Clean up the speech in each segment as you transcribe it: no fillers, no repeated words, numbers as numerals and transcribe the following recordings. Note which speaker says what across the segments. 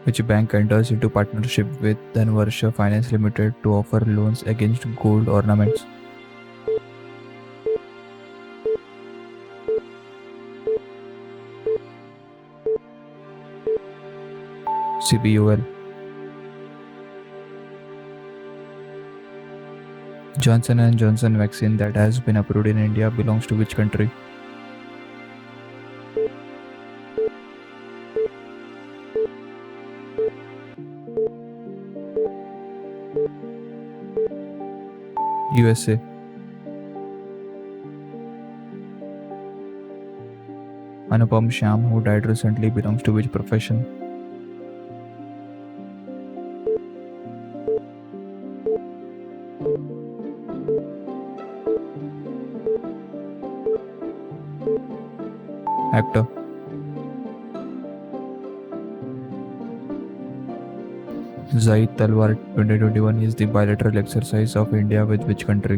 Speaker 1: Which bank enters into partnership with Dhanvarsha Finance Limited to offer loans against gold ornaments? CBUL. Johnson and Johnson vaccine that has been approved in India belongs to which country? USA. Anupam Shyam, who died recently, belongs to which profession? Actor. Zaid Talwar 2021 is the bilateral exercise of India with which country?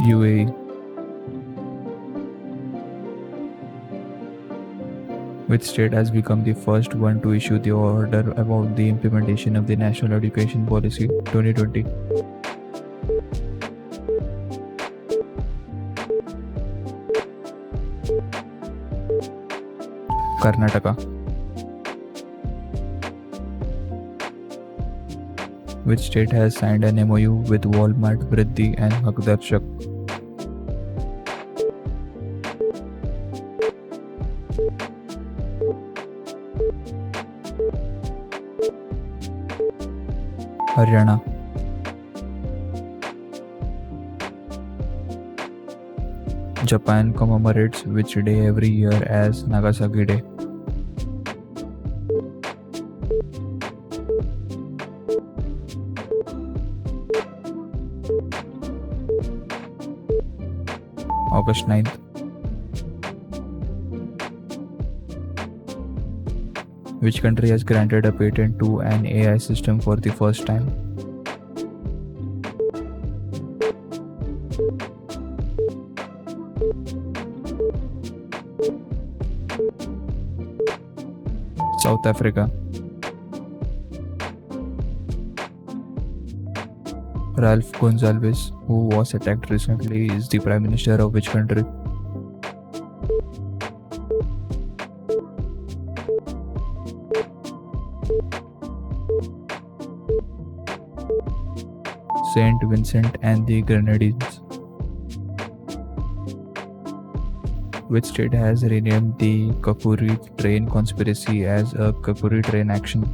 Speaker 1: UAE. Which state has become the first one to issue the order about the implementation of the National Education Policy 2020? Karnataka. Which state has signed an MOU with Walmart, Vriddhi and Hakdarshak? Haryana. Japan commemorates which day every year as Nagasaki Day? August 9th. Which country has granted a patent to an AI system for the first time? South Africa. Ralph Gonsalves, who was attacked recently, is the Prime Minister of which country? Saint Vincent and the Grenadines. Which state has renamed the Kakuri train conspiracy as a Kakuri train action?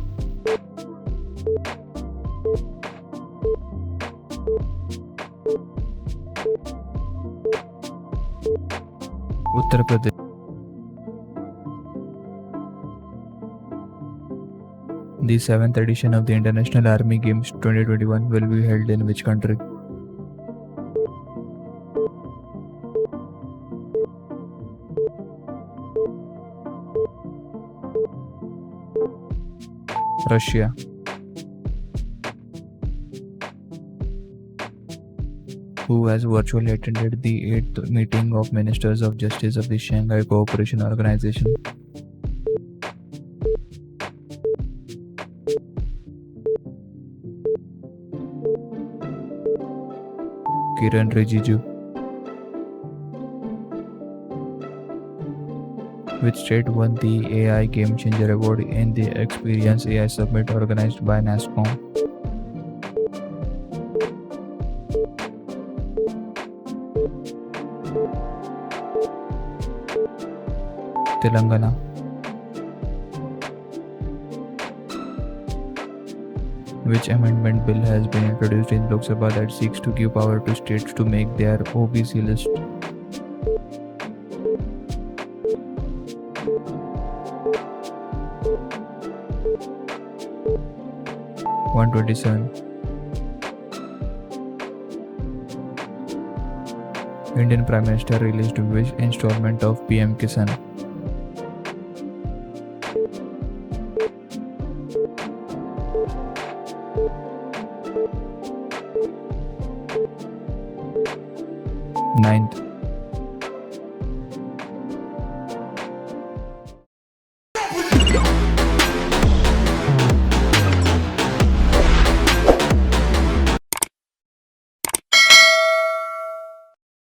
Speaker 1: Uttar Pradesh. The 7th edition of the International Army Games 2021 will be held in which country? Russia. Who has virtually attended the 8th meeting of Ministers of Justice of the Shanghai Cooperation Organization? Kiran Rijiju. Which state won the AI Game Changer Award in the Experience AI Summit organized by NASSCOM? Telangana. Which amendment bill has been introduced in Lok Sabha that seeks to give power to states to make their OBC list? One 27. Indian Prime Minister released which installment of PM Kisan? 9th